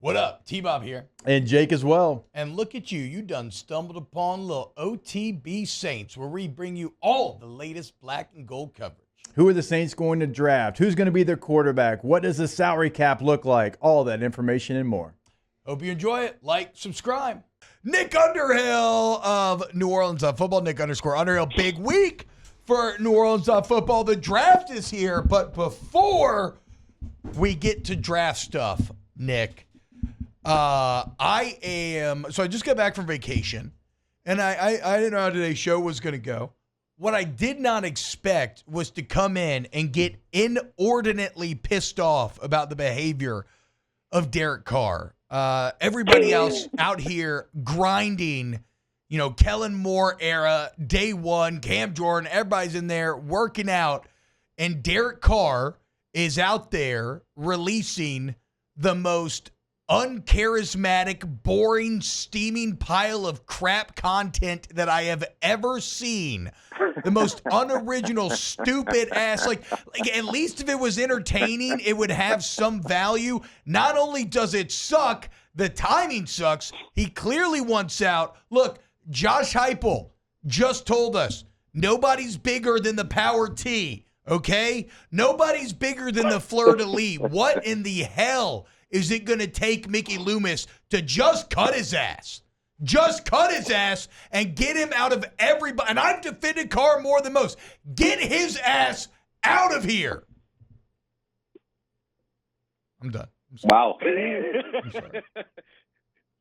What up? T-Bob here. And Jake as well. And look at you. You done stumbled upon little OTB Saints, where we bring you all the latest black and gold coverage. Who are the Saints going to draft? Who's going to be their quarterback? What does the salary cap look like? All that information and more. Hope you enjoy it. Like, subscribe. Nick Underhill of New Orleans Football. Nick _Underhill. Big week for New Orleans Football. The draft is here. But before we get to draft stuff, Nick, so I just got back from vacation, and I didn't know how today's show was going to go. What I did not expect was to come in and get inordinately pissed off about the behavior of Carr. Everybody else out here grinding, Kellen Moore era, day one, Cam Jordan, everybody's in there working out, and Derek Carr is out there releasing the most uncharismatic, boring, steaming pile of crap content that I have ever seen. The most unoriginal, stupid ass. Like at least if it was entertaining, it would have some value. Not only does it suck, the timing sucks. He clearly wants out. Look, Josh Heupel just told us nobody's bigger than the Power T. Okay, nobody's bigger than the Fleur de Lis. What in the hell is it going to take Mickey Loomis to just cut his ass? Just cut his ass and get him out of everybody. And I've defended Carr more than most. Get his ass out of here. I'm done. Wow. I'm sorry.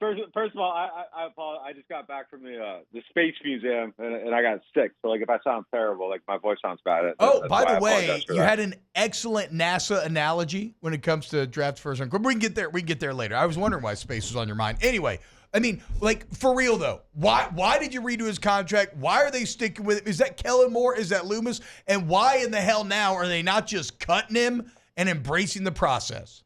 First of all, I apologize. I just got back from the Space Museum, and I got sick. So, if I sound terrible, my voice sounds bad. By the way, you had an excellent NASA analogy when it comes to draft first round. We can get there. We can get there later. I was wondering why space was on your mind. Anyway, for real though, why did you redo his contract? Why are they sticking with it? Is that Kellen Moore? Is that Loomis? And why in the hell now are they not just cutting him and embracing the process?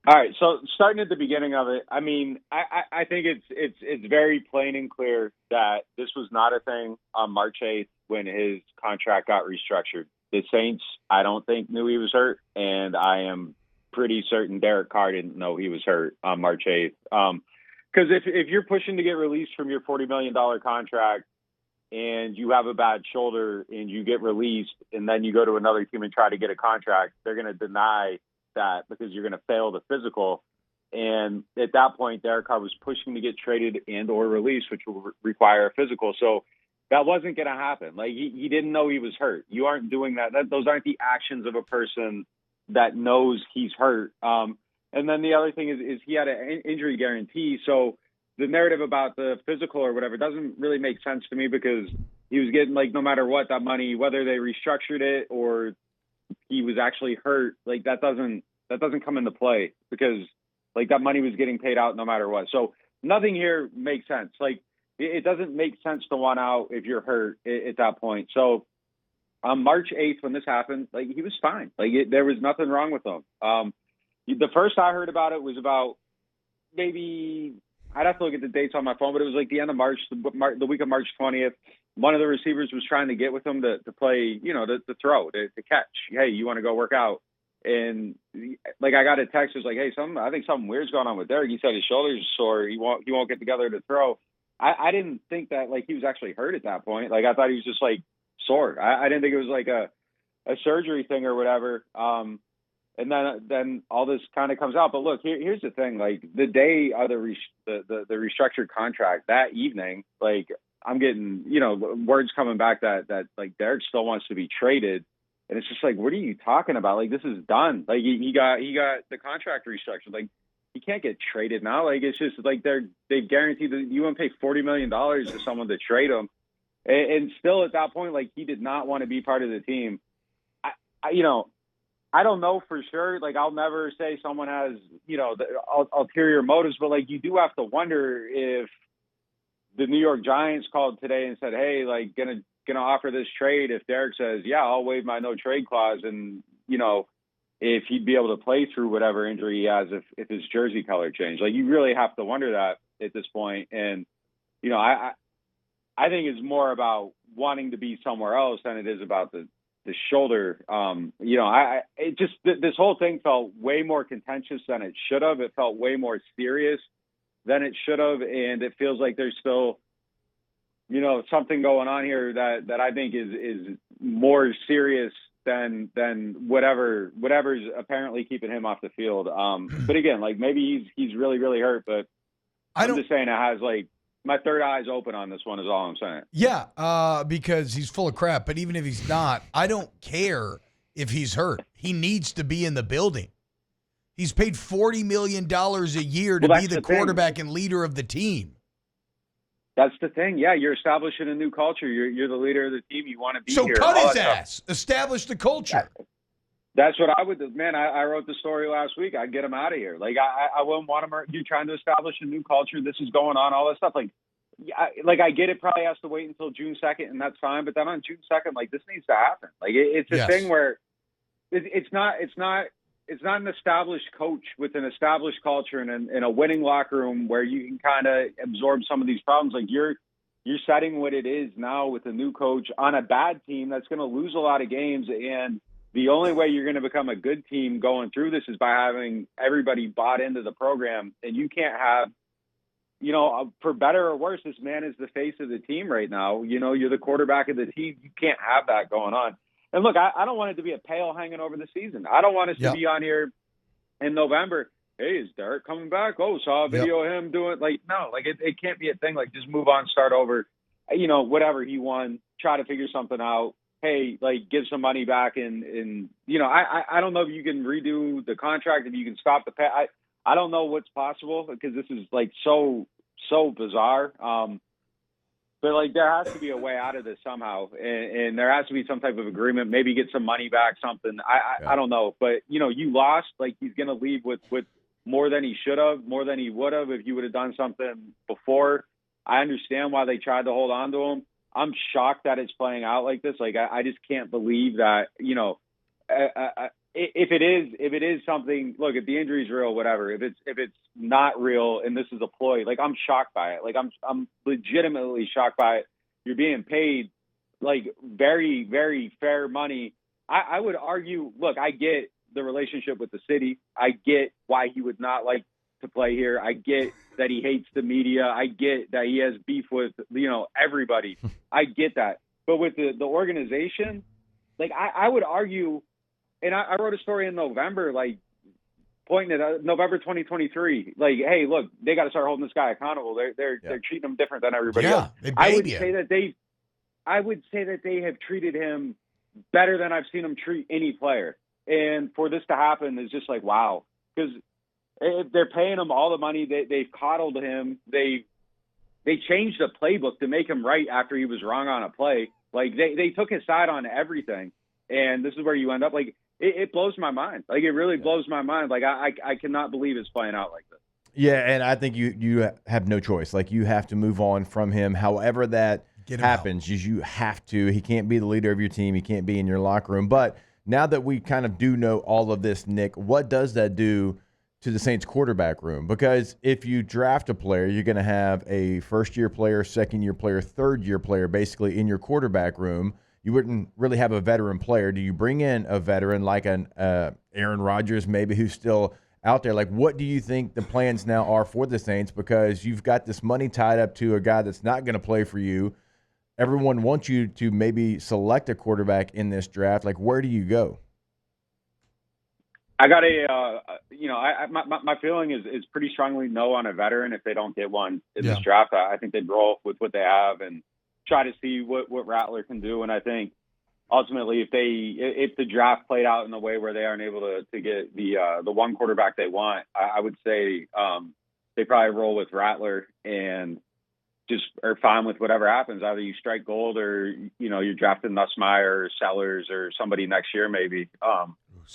All right, so starting at the beginning of it, I think it's very plain and clear that this was not a thing on March 8th when his contract got restructured. The Saints, I don't think, knew he was hurt, and I am pretty certain Derek Carr didn't know he was hurt on March 8th. Because if you're pushing to get released from your $40 million contract and you have a bad shoulder and you get released and then you go to another team and try to get a contract, they're going to deny that because you're going to fail the physical. And at that point, Derek Carr was pushing to get traded and or released, which will require a physical. So that wasn't going to happen. He didn't know he was hurt. You aren't doing that. Those aren't the actions of a person that knows he's hurt. And then the other thing is he had an injury guarantee. So the narrative about the physical or whatever doesn't really make sense to me because he was getting no matter what, that money, whether they restructured it or he was actually hurt, that doesn't come into play because that money was getting paid out no matter what. So nothing here makes sense. It doesn't make sense to want out if you're hurt at that point. So on March 8th, when this happened, he was fine. There was nothing wrong with him. The first I heard about it was about maybe, I'd have to look at the dates on my phone, but it was the end of March, the week of March 20th. One of the receivers was trying to get with him to play, to throw, to catch. Hey, you want to go work out? And I got a text. It was hey, I think something weird's going on with Derek. He said his shoulder's sore. He won't get together to throw. I didn't think that he was actually hurt at that point. I thought he was just sore. I didn't think it was a surgery thing or whatever. And then all this kind of comes out. But look, here's the thing. The day of the restructured contract, that evening, I'm getting, words coming back that Derek still wants to be traded. And it's just what are you talking about? This is done. He got the contract restructured. He can't get traded now. It's just they've guaranteed that you wouldn't pay $40 million to someone to trade him. And still at that point, he did not want to be part of the team. I don't know for sure. I'll never say someone has, the ulterior motives, but you do have to wonder if the New York Giants called today and said, hey, gonna offer this trade if Derek says, yeah, I'll waive my no trade clause, and if he'd be able to play through whatever injury he has if his jersey color changed. You really have to wonder that at this point. And I think it's more about wanting to be somewhere else than it is about the the shoulder. This whole thing felt way more contentious than it should have. It felt way more serious than it should have, and it feels like there's still, something going on here that I think is more serious than whatever's apparently keeping him off the field. But again, like maybe he's really, really hurt, but I'm just saying it has like my third eye's open on this one is all I'm saying. Yeah, because he's full of crap. But even if he's not, I don't care if he's hurt. He needs to be in the building. He's paid $40 million a year to be the quarterback and leader of the team. That's the thing. Yeah, you're establishing a new culture. You're the leader of the team. You want to be here. So cut his ass. Establish the culture. That's what I would do. Man, I wrote the story last week. I'd get him out of here. Like, I wouldn't want him. You're trying to establish a new culture. This is going on, all that stuff. I get it probably has to wait until June 2nd, and that's fine. But then on June 2nd, like, this needs to happen. Like, it's a thing where it's not an established coach with an established culture and in a winning locker room where you can kind of absorb some of these problems. Like, you're setting what it is now with a new coach on a bad team that's going to lose a lot of games, and the only way you're going to become a good team going through this is by having everybody bought into the program. And you can't have, for better or worse, this man is the face of the team right now. You're the quarterback of the team. You can't have that going on. And look, I don't want it to be a pail hanging over the season. I don't want us to be on here in November. Hey, is Derek coming back? Oh, saw a video of him doing no, it can't be a thing. Like, just move on, start over, whatever he won, try to figure something out. Hey, give some money back. And I don't know if you can redo the contract, if you can stop the pay. I don't know what's possible because this is so bizarre. But there has to be a way out of this somehow. And there has to be some type of agreement, maybe get some money back, something. I don't know. But, you lost. He's going to leave with more than he should have, more than he would have if you would have done something before. I understand why they tried to hold on to him. I'm shocked that it's playing out like this. I just can't believe that, if it is something, look, if the injury's real, whatever, if it's not real and this is a ploy, I'm shocked by it. I'm legitimately shocked by it. You're being paid very, very fair money. I would argue, look, I get the relationship with the city. I get why he would not like to play here. I get that he hates the media. I get that he has beef with, everybody. I get that. But with the organization, I would argue, and I wrote a story in November, pointing at November 2023. Hey, look, they got to start holding this guy accountable. They're treating him different than everybody else. I would say that they have treated him better than I've seen him treat any player. And for this to happen is just wow, because if they're paying him all the money, they've coddled him. They changed the playbook to make him right after he was wrong on a play. They took his side on everything. And this is where you end up. It blows my mind. It really blows my mind. I cannot believe it's playing out like this. Yeah, and I think you have no choice. You have to move on from him. However that happens, you have to. He can't be the leader of your team. He can't be in your locker room. But now that we kind of do know all of this, Nick, what does that do to the Saints quarterback room? Because if you draft a player, you're going to have a first-year player, second-year player, third-year player basically in your quarterback room. You wouldn't really have a veteran player. Do you bring in a veteran like an Aaron Rodgers maybe who's still out there? What do you think the plans now are for the Saints? Because you've got this money tied up to a guy that's not going to play for you. Everyone wants you to maybe select a quarterback in this draft. Where do you go? I got my feeling is pretty strongly no on a veteran if they don't get one in this draft. I think they'd roll with what they have and try to see what Rattler can do. And I think ultimately if the draft played out in a way where they aren't able to get the one quarterback they want, I would say they probably roll with Rattler and just are fine with whatever happens. Either you strike gold or, you're drafting Nussmeier or Sellers or somebody next year maybe.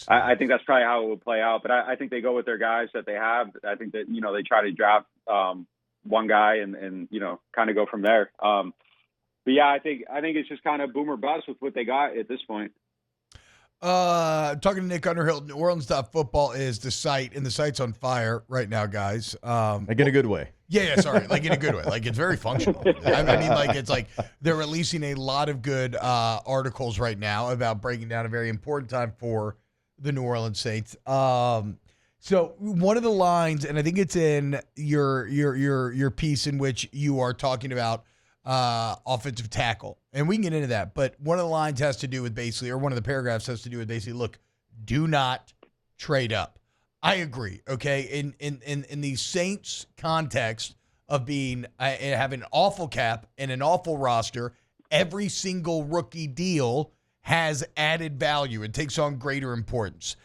I think that's probably how it would play out. But I think they go with their guys that they have. I think that, they try to draft one guy and kind of go from there. But yeah, I think it's just kind of boom or bust with what they got at this point. Talking to Nick Underhill, neworleans.football is the site, and the site's on fire right now, guys. Like in a good way. Yeah, sorry. Like in a good way. Like it's very functional. I mean, like it's like they're releasing a lot of good articles right now about breaking down a very important time for the New Orleans Saints. So one of the lines, and I think it's in your piece in which you are talking about offensive tackle, and we can get into that. But one of the lines has to do with basically, or one of the paragraphs has to do with basically, look, do not trade up. I agree. Okay, in the Saints context of being having an awful cap and an awful roster, every single rookie deal has added value and takes on greater importance.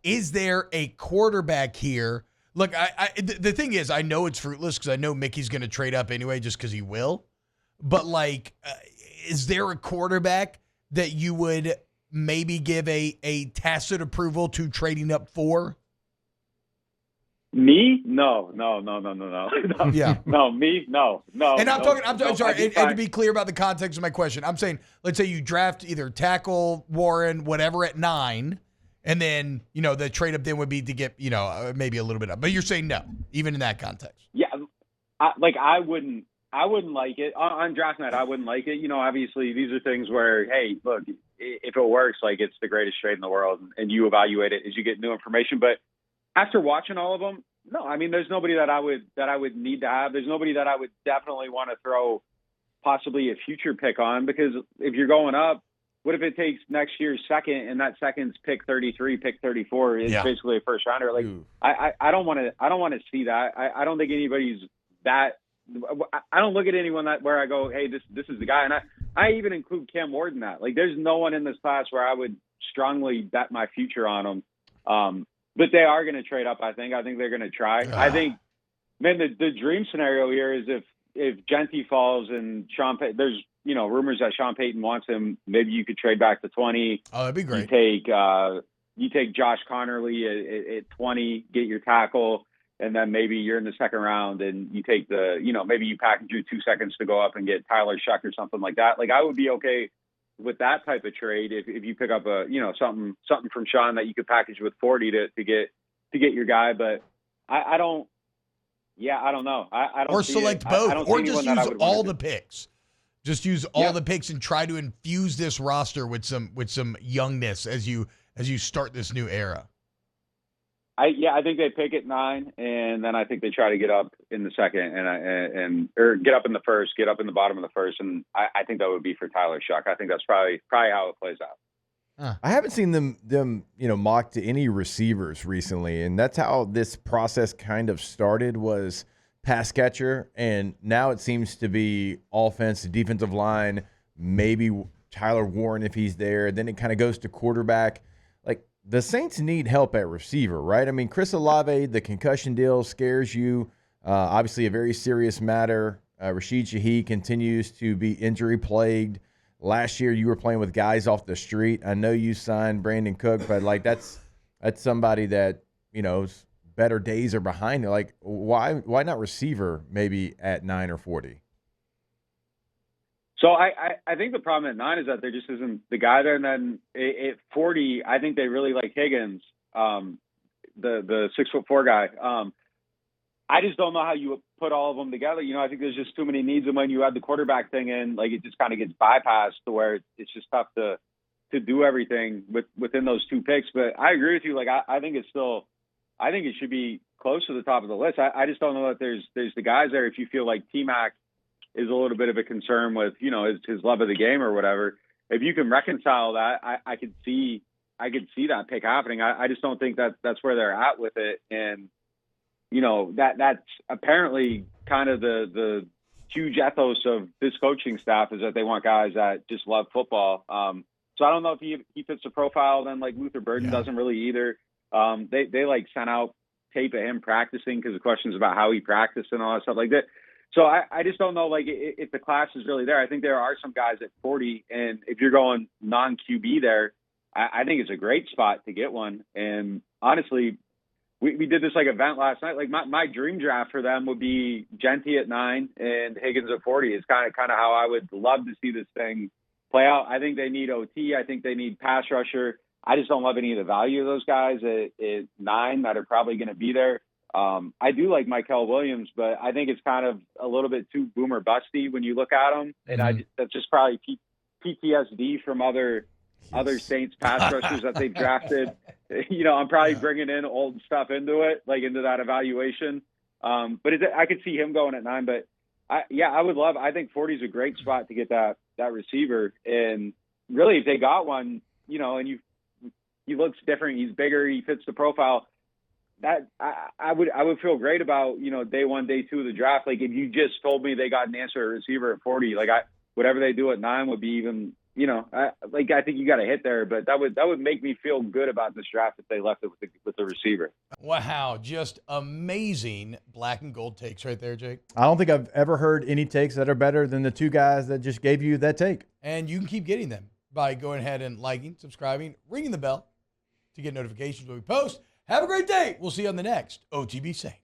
Is there a quarterback here? Look, the thing is, I know it's fruitless because I know Mickey's going to trade up anyway, just because he will. But like, is there a quarterback that you would maybe give a tacit approval to trading up for? Me? No. Yeah. No, me? No. And I'm sorry, and to be be clear about the context of my question, I'm saying, let's say you draft either tackle, Warren, whatever at 9, and then, the trade up then would be to get, maybe a little bit up. But you're saying no, even in that context. Yeah, I wouldn't like it. On draft night, I wouldn't like it. Obviously, these are things where, hey, look, if it works, like, it's the greatest trade in the world, and you evaluate it as you get new information. But after watching all of them, no, I mean, there's nobody that I would need to have. There's nobody that I would definitely want to throw possibly a future pick on, because if you're going up, what if it takes next year's second and that second's pick 33, pick 34? It's basically a first rounder. Like, I don't want to see that. I don't think anybody's that. I don't look at anyone where I go, hey, this is the guy. And I even include Cam Ward in that. Like, there's no one in this class where I would strongly bet my future on them. But they are going to trade up, I think. I think they're going to try. I think, man, the dream scenario here is if Genty falls and there's, rumors that Sean Payton wants him, maybe you could trade back to 20. Oh, that'd be great. You take Josh Connerly at 20, get your tackle, and then maybe you're in the second round and you take maybe you package your 2 seconds to go up and get Tyler Shuck or something like that. Like, I would be okay with that type of trade if you pick up something from Sean that you could package with 40 to get your guy. But I don't know. I don't or see select it. both, or just use all the picks. Just use all the picks and try to infuse this roster with some youngness as you start this new era. I think they pick at 9, and then I think they try to get up in the second or get up in the first, get up in the bottom of the first, and I think that would be for Tyler Shuck. I think that's probably how it plays out. I haven't seen them mock to any receivers recently, and that's how this process kind of started, was pass catcher, and now it seems to be offense, defensive line, maybe Tyler Warren if he's there. Then it kind of goes to quarterback. Like, the Saints need help at receiver, right? I mean, Chris Olave, the concussion deal scares you. Obviously, a very serious matter. Rashid Shaheed continues to be injury plagued. Last year, you were playing with guys off the street. I know you signed Brandon Cook, but like that's somebody that better days are behind it. Like, why not receiver maybe at 9 or 40? So I think the problem at 9 is that there just isn't the guy there. And then at 40, I think they really like Higgins, the 6'4" guy. I just don't know how you put all of them together. I think there's just too many needs. And when you add the quarterback thing in, like, it just kind of gets bypassed to where it's just tough to do everything within those 2 picks. But I agree with you. Like, I think it should be close to the top of the list. I just don't know that there's the guys there. If you feel like T-Mac is a little bit of a concern with, his love of the game or whatever, if you can reconcile that, I could see that pick happening. I just don't think that's where they're at with it. And, that's apparently kind of the huge ethos of this coaching staff, is that they want guys that just love football. So I don't know if he fits the profile. Then, like, Luther Burden doesn't really either. They like sent out tape of him practicing because of questions about how he practiced and all that stuff like that. So I just don't know, like, if the class is really there. I think there are some guys at 40, and if you're going non-QB there, I think it's a great spot to get one. And honestly, we did this like event last night. Like, my dream draft for them would be Genty at 9 and Higgins at 40. It's kind of how I would love to see this thing play out. I think they need OT. I think they need pass rusher. I just don't love any of the value of those guys at 9 that are probably going to be there. I do like Michael Williams, but I think it's kind of a little bit too boomer busty when you look at him. And that's just probably PTSD from other Saints pass rushers that they've drafted. I'm probably bringing in old stuff into it, like into that evaluation. But I could see him going at 9. But I think 40 is a great spot to get that receiver. And really, if they got one, and he looks different, he's bigger, he fits the profile. That I would feel great about, day 1, day 2 of the draft. Like if you just told me they got an answer at receiver at 40, like whatever they do at 9 would be even, I think you got to hit there, but that would make me feel good about this draft if they left it with the receiver. Wow, just amazing black and gold takes right there, Jake. I don't think I've ever heard any takes that are better than the two guys that just gave you that take. And you can keep getting them by going ahead and liking, subscribing, ringing the bell to get notifications when we post. Have a great day. We'll see you on the next OTB Saints.